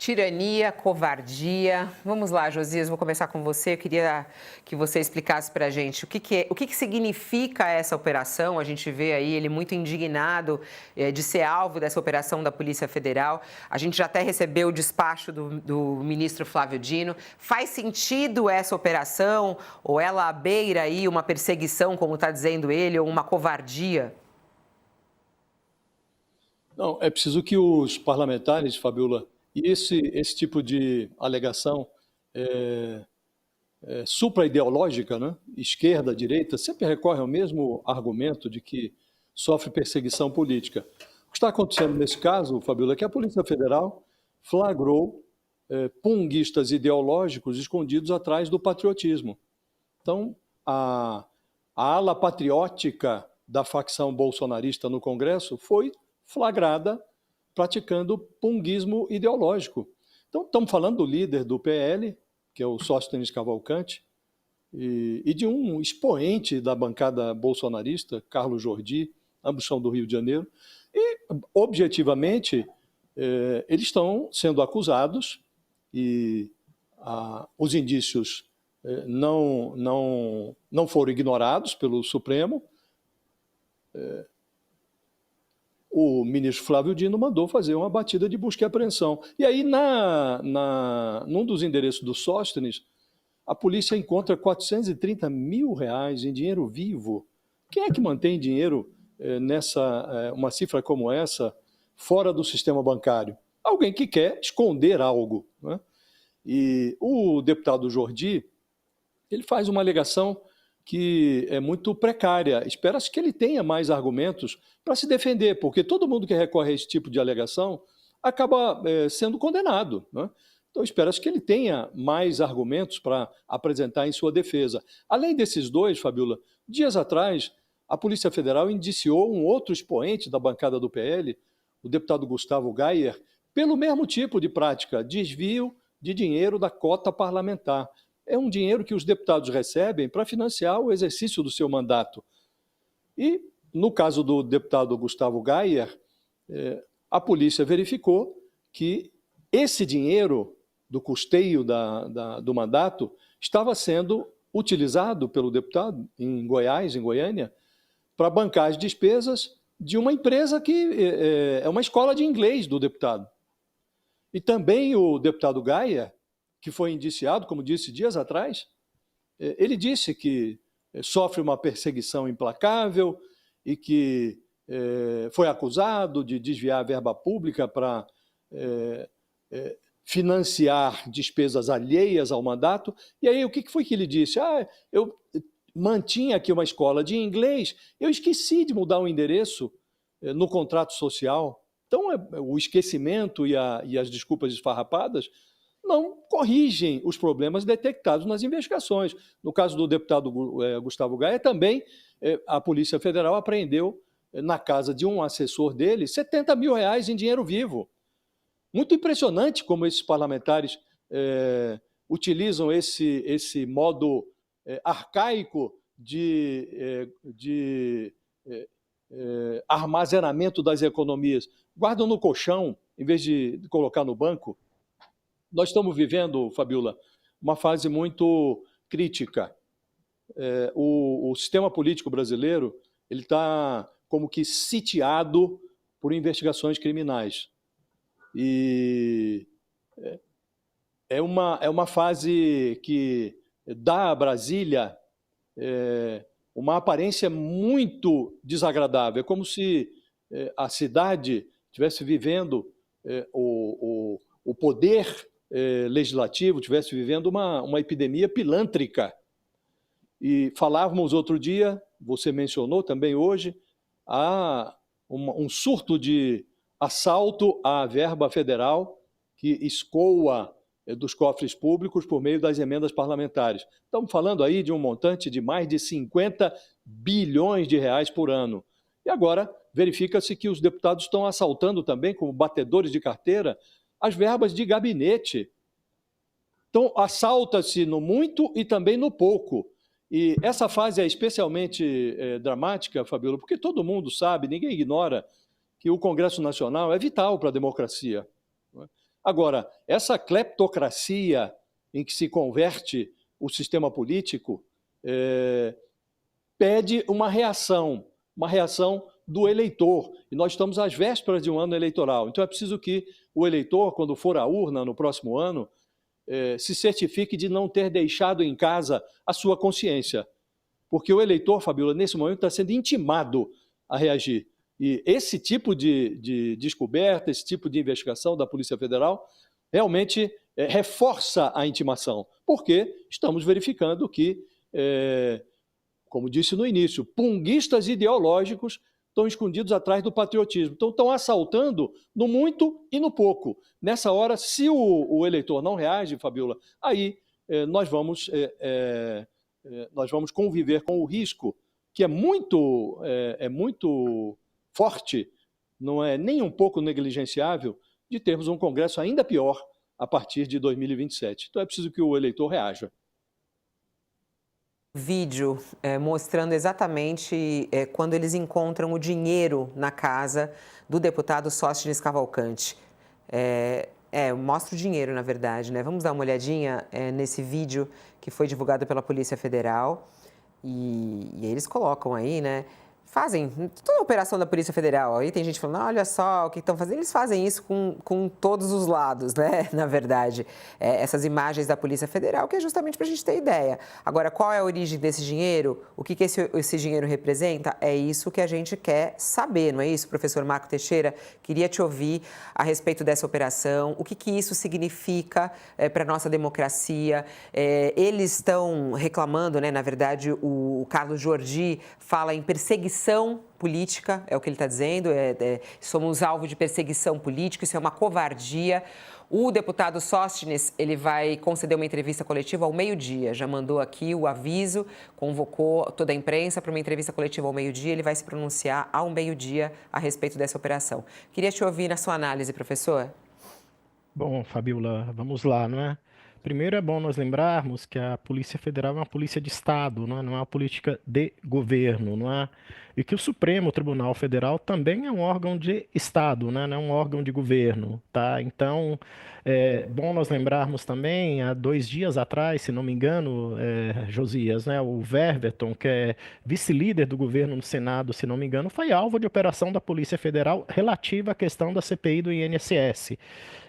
Tirania, covardia. Vamos lá, Josias, vou começar com você. Eu queria que você explicasse para a gente o que significa essa operação. A gente vê aí ele muito indignado de ser alvo dessa operação da Polícia Federal. A gente já até recebeu o despacho do ministro Flávio Dino. Faz sentido essa operação ou ela beira aí uma perseguição, como está dizendo ele, ou uma covardia? Não, é preciso que os parlamentares, Fabiola, e esse tipo de alegação supra-ideológica, né? Esquerda, direita, sempre recorre ao mesmo argumento de que sofre perseguição política. O que está acontecendo nesse caso, Fabiola, é que a Polícia Federal flagrou punguistas ideológicos escondidos atrás do patriotismo. Então, a ala patriótica da facção bolsonarista no Congresso foi flagrada praticando punguismo ideológico. Então, estamos falando do líder do PL, que é o Sóstenes Cavalcante, e de um expoente da bancada bolsonarista, Carlos Jordi, ambos são do Rio de Janeiro, e, objetivamente, eles estão sendo acusados e os indícios não foram ignorados pelo Supremo. O ministro Flávio Dino mandou fazer uma batida de busca e apreensão. E aí, num dos endereços do Sóstenes, a polícia encontra R$ 430 mil em dinheiro vivo. Quem é que mantém dinheiro uma cifra como essa fora do sistema bancário? Alguém que quer esconder algo, né? E o deputado Jordi, ele faz uma alegação que é muito precária. Espera-se que ele tenha mais argumentos para se defender, porque todo mundo que recorre a esse tipo de alegação acaba sendo condenado, né? Então, espera-se que ele tenha mais argumentos para apresentar em sua defesa. Além desses dois, Fabiola, dias atrás, a Polícia Federal indiciou um outro expoente da bancada do PL, o deputado Gustavo Gayer, pelo mesmo tipo de prática, desvio de dinheiro da cota parlamentar. É um dinheiro que os deputados recebem para financiar o exercício do seu mandato. E, no caso do deputado Gustavo Gayer, a polícia verificou que esse dinheiro do custeio do mandato estava sendo utilizado pelo deputado em Goiás, em Goiânia, para bancar as despesas de uma empresa que é uma escola de inglês do deputado. E também o deputado Gayer, que foi indiciado, como disse dias atrás, ele disse que sofre uma perseguição implacável e que foi acusado de desviar a verba pública para financiar despesas alheias ao mandato. E aí, o que foi que ele disse? Eu mantinha aqui uma escola de inglês, eu esqueci de mudar o endereço no contrato social. Então, o esquecimento e as desculpas esfarrapadas não corrigem os problemas detectados nas investigações. No caso do deputado Gustavo Gaia, também a Polícia Federal apreendeu na casa de um assessor dele R$ 70 mil em dinheiro vivo. Muito impressionante como esses parlamentares utilizam esse modo arcaico de armazenamento das economias. Guardam no colchão, em vez de colocar no banco. Nós estamos vivendo, Fabiola, uma fase muito crítica. O sistema político brasileiro ele está como que sitiado por investigações criminais. E é uma fase que dá a Brasília uma aparência muito desagradável. É como se a cidade estivesse vivendo o poder legislativo estivesse vivendo uma epidemia pilântrica. E falávamos outro dia, você mencionou também hoje, há um surto de assalto à verba federal que escoa dos cofres públicos por meio das emendas parlamentares. Estamos falando aí de um montante de mais de 50 bilhões de reais por ano. E agora verifica-se que os deputados estão assaltando também, como batedores de carteira, as verbas de gabinete. Então, assalta-se no muito e também no pouco. E essa fase é especialmente dramática, Fabiola, porque todo mundo sabe, ninguém ignora, que o Congresso Nacional é vital para a democracia. Agora, essa cleptocracia em que se converte o sistema político pede uma reação do eleitor. E nós estamos às vésperas de um ano eleitoral. Então é preciso que o eleitor, quando for à urna no próximo ano, se certifique de não ter deixado em casa a sua consciência. Porque o eleitor, Fabiola, nesse momento está sendo intimado a reagir. E esse tipo de descoberta, esse tipo de investigação da Polícia Federal, realmente reforça a intimação, porque estamos verificando que, como disse no início, punguistas ideológicos estão escondidos atrás do patriotismo. Então, estão assaltando no muito e no pouco. Nessa hora, se o eleitor não reage, Fabiola, aí nós vamos conviver com o risco, que é muito forte, não é nem um pouco negligenciável, de termos um Congresso ainda pior a partir de 2027. Então é preciso que o eleitor reaja. Vídeo mostrando exatamente quando eles encontram o dinheiro na casa do deputado Sóstenes Cavalcante. Mostra o dinheiro, na verdade, né? Vamos dar uma olhadinha nesse vídeo que foi divulgado pela Polícia Federal. E eles colocam aí, né? Fazem toda a operação da Polícia Federal. Aí tem gente falando, olha só o que estão fazendo. Eles fazem isso com todos os lados, né? Na verdade, essas imagens da Polícia Federal, que é justamente para a gente ter ideia. Agora, qual é a origem desse dinheiro? O que esse dinheiro representa? É isso que a gente quer saber, não é isso, professor Marco Teixeira? Queria te ouvir a respeito dessa operação. O que isso significa para a nossa democracia? Eles estão reclamando, né? Na verdade, o Carlos Jordi fala em perseguição política, é o que ele está dizendo, somos alvo de perseguição política, isso é uma covardia. O deputado Sóstenes, ele vai conceder uma entrevista coletiva ao meio-dia, já mandou aqui o aviso, convocou toda a imprensa para uma entrevista coletiva ao meio-dia, ele vai se pronunciar ao meio-dia a respeito dessa operação. Queria te ouvir na sua análise, professor. Bom, Fabiola, vamos lá, não é? Primeiro é bom nós lembrarmos que a Polícia Federal é uma polícia de Estado, não é uma política de governo, não é? E que o Supremo Tribunal Federal também é um órgão de Estado, né? Não é um órgão de governo, tá? Então, é bom nós lembrarmos também, há 2 dias atrás, se não me engano, Josias, né? O Werverton, que é vice-líder do governo no Senado, se não me engano, foi alvo de operação da Polícia Federal relativa à questão da CPI do INSS.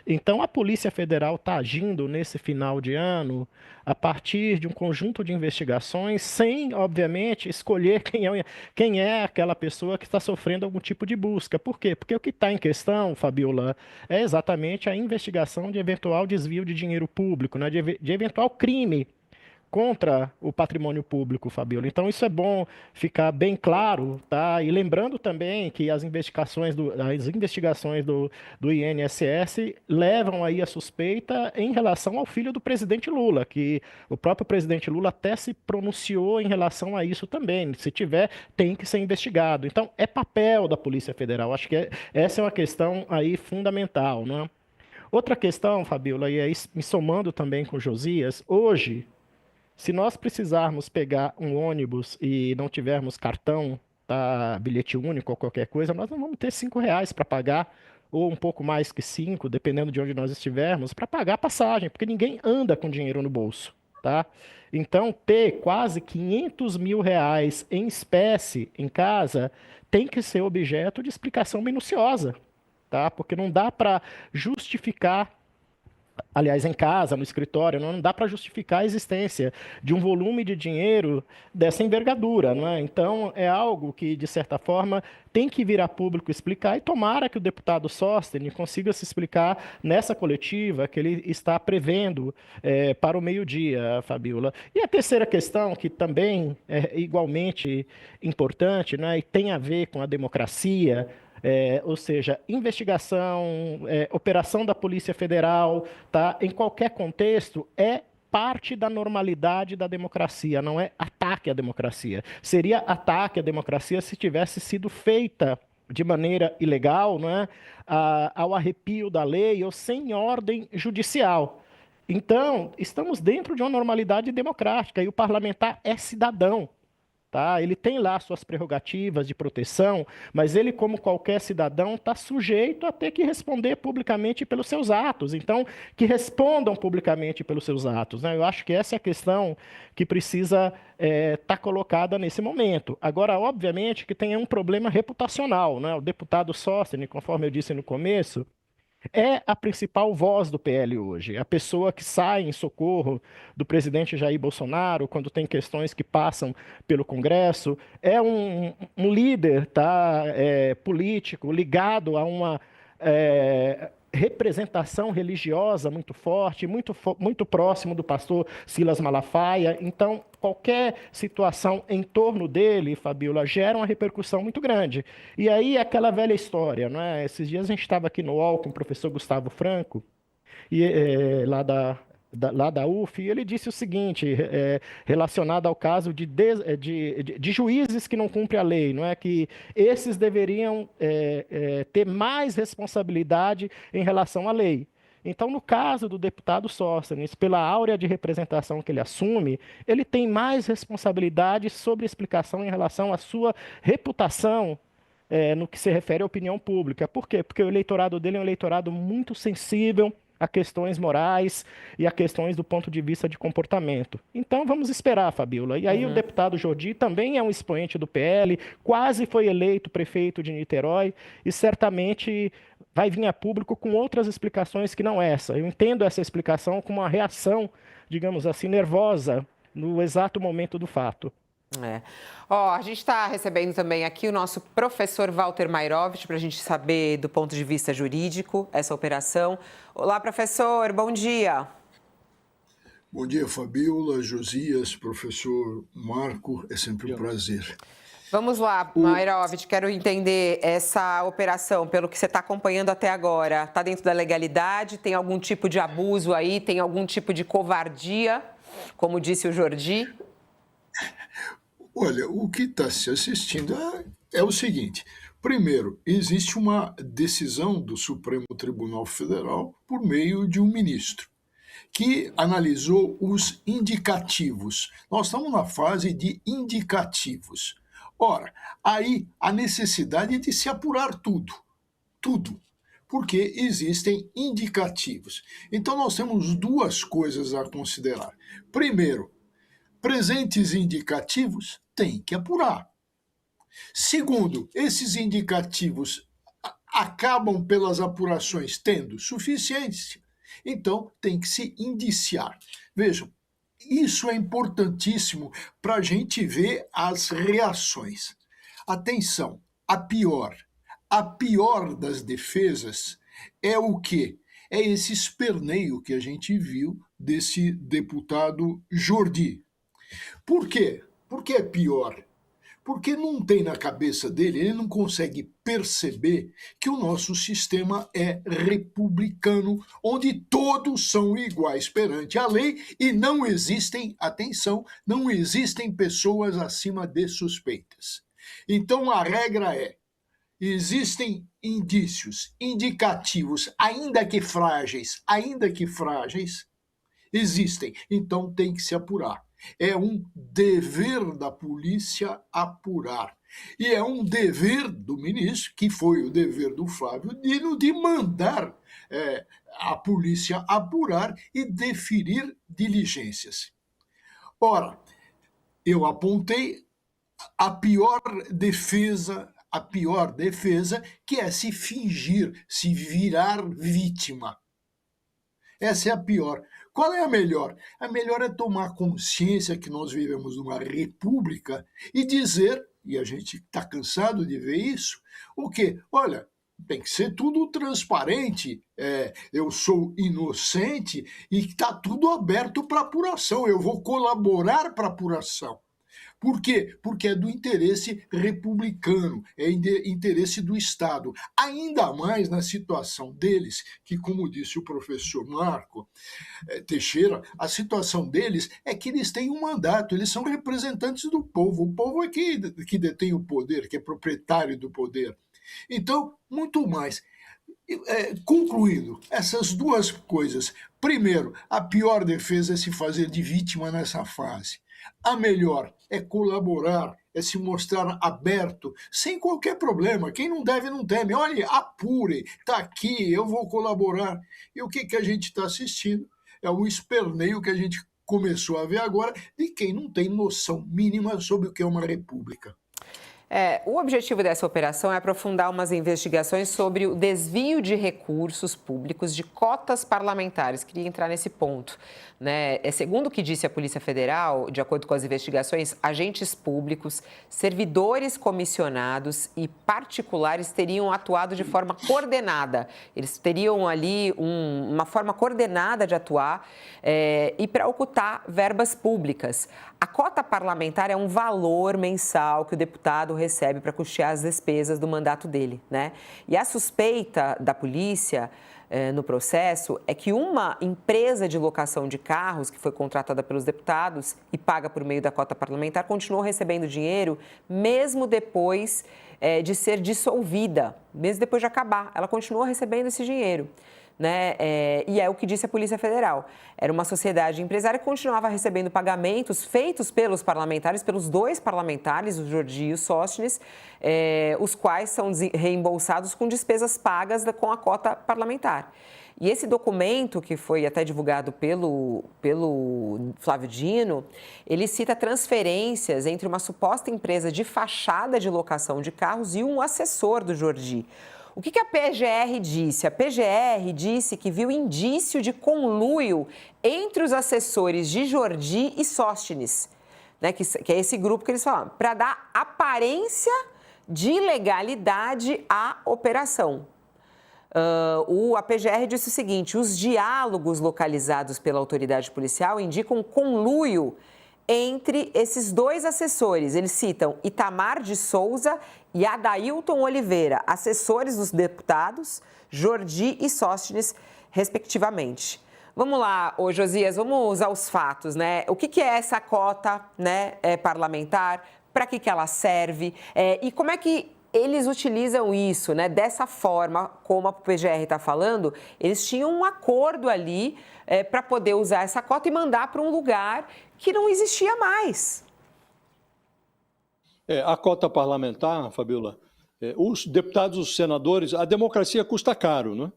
Então, a Polícia Federal está agindo nesse final de ano a partir de um conjunto de investigações, sem, obviamente, escolher quem é aquela pessoa que está sofrendo algum tipo de busca. Por quê? Porque o que está em questão, Fabiola, é exatamente a investigação de eventual desvio de dinheiro público, né, de eventual crime contra o patrimônio público, Fabiola. Então isso é bom ficar bem claro, tá? E lembrando também que as investigações do INSS levam aí a suspeita em relação ao filho do presidente Lula, que o próprio presidente Lula até se pronunciou em relação a isso também. Se tiver, tem que ser investigado. Então é papel da Polícia Federal. Acho que essa é uma questão aí fundamental, né? Outra questão, Fabiola, e aí me somando também com Josias, hoje, se nós precisarmos pegar um ônibus e não tivermos cartão, tá, bilhete único ou qualquer coisa, nós não vamos ter R$ 5 para pagar, ou um pouco mais que 5, dependendo de onde nós estivermos, para pagar a passagem, porque ninguém anda com dinheiro no bolso, tá? Então, ter quase R$ 500 mil em espécie em casa tem que ser objeto de explicação minuciosa, tá? Porque não dá para justificar, aliás, em casa, no escritório, não dá para justificar a existência de um volume de dinheiro dessa envergadura, não é? Então, é algo que, de certa forma, tem que vir a público explicar, e tomara que o deputado Sóstenes consiga se explicar nessa coletiva que ele está prevendo para o meio-dia, Fabiola. E a terceira questão, que também é igualmente importante, né, e tem a ver com a democracia, ou seja, investigação, operação da Polícia Federal, tá? Em qualquer contexto, é parte da normalidade da democracia, não é ataque à democracia. Seria ataque à democracia se tivesse sido feita de maneira ilegal, não é? Ao arrepio da lei ou sem ordem judicial. Então, estamos dentro de uma normalidade democrática e o parlamentar é cidadão. tá? Ele tem lá suas prerrogativas de proteção, mas ele, como qualquer cidadão, está sujeito a ter que responder publicamente pelos seus atos. Então, que respondam publicamente pelos seus atos, né? Eu acho que essa é a questão que precisa estar colocada nesse momento. Agora, obviamente, que tem um problema reputacional, né? O deputado Sóstenes, conforme eu disse no começo, é a principal voz do PL hoje. A pessoa que sai em socorro do presidente Jair Bolsonaro quando tem questões que passam pelo Congresso. É um líder, tá, político ligado a uma representação religiosa muito forte, muito próximo do pastor Silas Malafaia. Então, qualquer situação em torno dele, Fabiola, gera uma repercussão muito grande. E aí, aquela velha história, não é? Esses dias a gente estava aqui no UOL com o professor Gustavo Franco, e, lá da UF, e ele disse o seguinte, relacionado ao caso de juízes que não cumprem a lei, não é? Que esses deveriam ter mais responsabilidade em relação à lei. Então, no caso do deputado Sóstenes, pela áurea de representação que ele assume, ele tem mais responsabilidade sobre explicação em relação à sua reputação, no que se refere à opinião pública. Por quê? Porque o eleitorado dele é um eleitorado muito sensível a questões morais e a questões do ponto de vista de comportamento. Então, vamos esperar, Fabiola. E aí o deputado Jordi também é um expoente do PL, quase foi eleito prefeito de Niterói e certamente vai vir a público com outras explicações que não essa. Eu entendo essa explicação como uma reação, digamos assim, nervosa no exato momento do fato. A gente está recebendo também aqui o nosso professor Walter Mairovich para a gente saber do ponto de vista jurídico essa operação. Olá, professor, bom dia. Bom dia, Fabiola, Josias, professor Marco, é sempre um prazer. Vamos lá, Mairovich, quero entender essa operação, pelo que você está acompanhando até agora. Está dentro da legalidade? Tem algum tipo de abuso aí? Tem algum tipo de covardia, como disse o Jordi? Olha, o que está se assistindo é o seguinte. Primeiro, existe uma decisão do Supremo Tribunal Federal por meio de um ministro, que analisou os indicativos. Nós estamos na fase de indicativos. Ora, aí a necessidade de se apurar tudo, porque existem indicativos. Então nós temos duas coisas a considerar. Primeiro, presentes indicativos tem que apurar. Segundo, esses indicativos acabam pelas apurações tendo suficiência, então tem que se indiciar. Vejam, isso é importantíssimo para a gente ver as reações. Atenção, a pior das defesas é o quê? É esse esperneio que a gente viu desse deputado Jordi. Por quê? Por que é pior? Porque não tem na cabeça dele, ele não consegue perceber que o nosso sistema é republicano, onde todos são iguais perante a lei e não existem, atenção, não existem pessoas acima de suspeitas. Então a regra é: existem indícios, indicativos, ainda que frágeis, existem, então tem que se apurar. É um dever da polícia apurar. E é um dever do ministro, que foi o dever do Flávio Dino, de mandar a polícia apurar e deferir diligências. Ora, eu apontei a pior defesa, que é se fingir, se virar vítima. Essa é a pior. Qual é a melhor? A melhor é tomar consciência que nós vivemos numa república e dizer, e a gente está cansado de ver isso, o quê? Olha, tem que ser tudo transparente, eu sou inocente e está tudo aberto para apuração, eu vou colaborar para apuração. Por quê? Porque é do interesse republicano, é interesse do Estado. Ainda mais na situação deles, que, como disse o professor Marco Teixeira, a situação deles é que eles têm um mandato, eles são representantes do povo. O povo é que detém o poder, que é proprietário do poder. Então, muito mais. Concluindo, essas duas coisas. Primeiro, a pior defesa é se fazer de vítima nessa fase. A melhor é colaborar, é se mostrar aberto, sem qualquer problema. Quem não deve, não teme. Olha, apure, está aqui, eu vou colaborar. E o que a gente está assistindo é o esperneio que a gente começou a ver agora de quem não tem noção mínima sobre o que é uma república. O objetivo dessa operação é aprofundar umas investigações sobre o desvio de recursos públicos de cotas parlamentares. Queria entrar nesse ponto, né? Segundo o que disse a Polícia Federal, de acordo com as investigações, agentes públicos, servidores comissionados e particulares teriam atuado de forma coordenada. Eles teriam ali uma forma coordenada de atuar e para ocultar verbas públicas. A cota parlamentar é um valor mensal que o deputado recebe para custear as despesas do mandato dele, né? E a suspeita da polícia no processo é que uma empresa de locação de carros que foi contratada pelos deputados e paga por meio da cota parlamentar continuou recebendo dinheiro mesmo depois de ser dissolvida, mesmo depois de acabar. Ela continuou recebendo esse dinheiro. Né? E é o que disse a Polícia Federal. Era uma sociedade empresária que continuava recebendo pagamentos feitos pelos parlamentares, pelos dois parlamentares, o Jordi e o Sóstenes, os quais são reembolsados com despesas pagas com a cota parlamentar. E esse documento, que foi até divulgado pelo Flávio Dino, ele cita transferências entre uma suposta empresa de fachada de locação de carros e um assessor do Jordi. O que a PGR disse? A PGR disse que viu indício de conluio entre os assessores de Jordi e Sóstenes, né, que é esse grupo que eles falam, para dar aparência de legalidade à operação. A PGR disse o seguinte: os diálogos localizados pela autoridade policial indicam conluio entre esses dois assessores. Eles citam Itamar de Souza e Adailton Oliveira, assessores dos deputados Jordi e Sóstenes, respectivamente. Vamos lá, Josias, vamos usar os fatos, né? O que é essa cota, né, parlamentar? Para que ela serve? E como é que eles utilizam isso, né? Dessa forma, como a PGR está falando, eles tinham um acordo ali para poder usar essa cota e mandar para um lugar que não existia mais. A cota parlamentar, Fabiola, os deputados, os senadores, a democracia custa caro, né?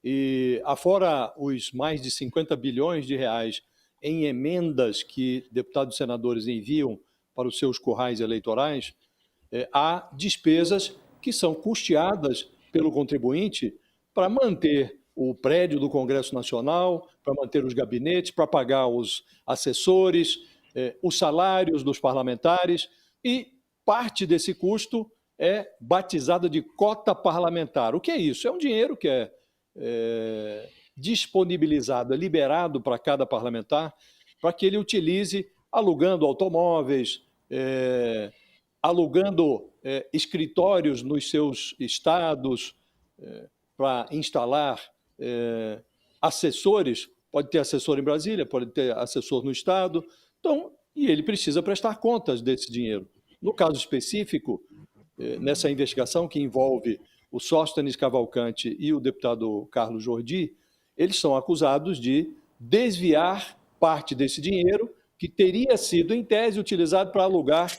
E afora os mais de 50 bilhões de reais em emendas que deputados e senadores enviam para os seus currais eleitorais, há despesas que são custeadas pelo contribuinte para manter o prédio do Congresso Nacional, para manter os gabinetes, para pagar os assessores, os salários dos parlamentares, e parte desse custo é batizada de cota parlamentar. O que é isso? É um dinheiro que é disponibilizado, é liberado para cada parlamentar, para que ele utilize alugando automóveis, alugando escritórios nos seus estados, para instalar assessores. Pode ter assessor em Brasília, pode ter assessor no estado. Então, e ele precisa prestar contas desse dinheiro. No caso específico, nessa investigação que envolve o Sóstenes Cavalcante e o deputado Carlos Jordi, eles são acusados de desviar parte desse dinheiro que teria sido, em tese, utilizado para alugar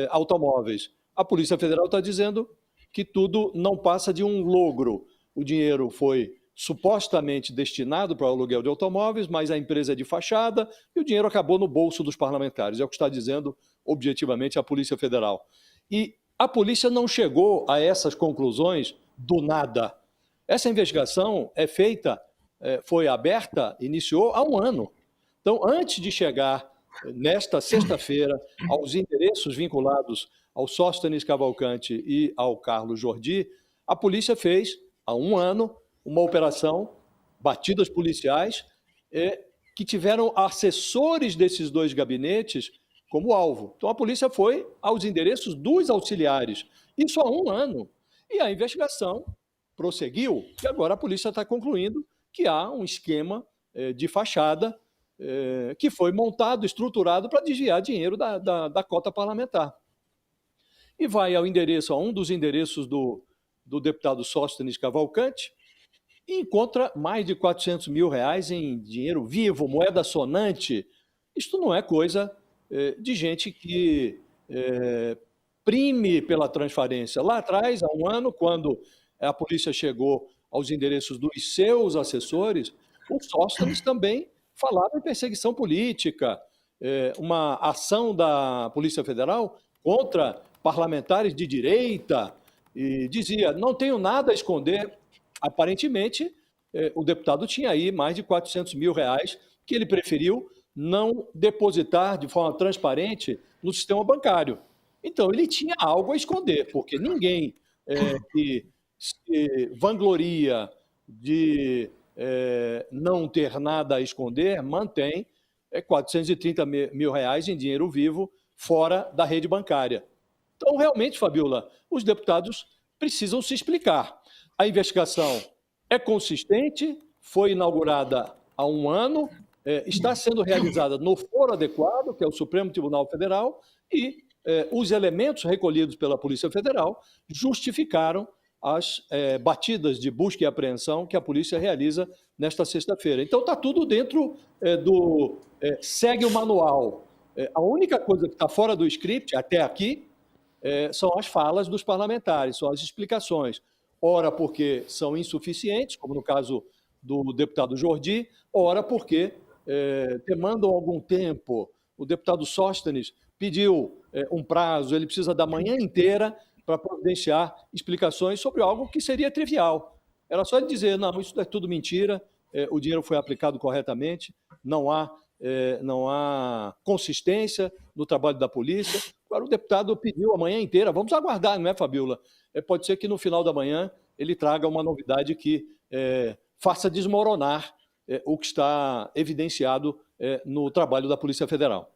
automóveis. A Polícia Federal está dizendo que tudo não passa de um logro. O dinheiro foi supostamente destinado para o aluguel de automóveis, mas a empresa é de fachada e o dinheiro acabou no bolso dos parlamentares. É o que está dizendo objetivamente a Polícia Federal. E a polícia não chegou a essas conclusões do nada. Essa investigação é feita, foi aberta, iniciou há um ano. Então, antes de chegar nesta sexta-feira aos endereços vinculados ao Sóstenes Cavalcante e ao Carlos Jordi, a polícia fez, há um ano, uma operação, batidas policiais, que tiveram assessores desses dois gabinetes como alvo. Então, a polícia foi aos endereços dos auxiliares, isso há um ano. E a investigação prosseguiu, e agora a polícia está concluindo que há um esquema de fachada que foi montado, estruturado para desviar dinheiro da cota parlamentar. E vai ao endereço, a um dos endereços do deputado Sóstenes Cavalcante, e encontra mais de 400 mil reais em dinheiro vivo, moeda sonante. Isto não é coisa de gente que prime pela transparência. Lá atrás, há um ano, quando a polícia chegou aos endereços dos seus assessores, os Sóstenes também falavam em perseguição política, uma ação da Polícia Federal contra parlamentares de direita, e dizia, não tenho nada a esconder. Aparentemente, o deputado tinha aí mais de R$400 mil que ele preferiu não depositar de forma transparente no sistema bancário. Então, ele tinha algo a esconder, porque ninguém que se vangloria de não ter nada a esconder mantém R$430 mil em dinheiro vivo fora da rede bancária. Então, realmente, Fabiola, os deputados precisam se explicar. A investigação é consistente, foi inaugurada há um ano, está sendo realizada no foro adequado, que é o Supremo Tribunal Federal, e os elementos recolhidos pela Polícia Federal justificaram as batidas de busca e apreensão que a polícia realiza nesta sexta-feira. Então, está tudo dentro do... segue o manual. A única coisa que está fora do script, até aqui, são as falas dos parlamentares, são as explicações. Ora porque são insuficientes, como no caso do deputado Jordi, ora porque demandam algum tempo. O deputado Sóstenes pediu um prazo, ele precisa da manhã inteira para providenciar explicações sobre algo que seria trivial. Era só ele dizer, não, isso é tudo mentira, o dinheiro foi aplicado corretamente, não há consistência no trabalho da polícia. Agora, o deputado pediu a manhã inteira, vamos aguardar, não é, Fabiola? Pode ser que no final da manhã ele traga uma novidade que faça desmoronar o que está evidenciado no trabalho da Polícia Federal.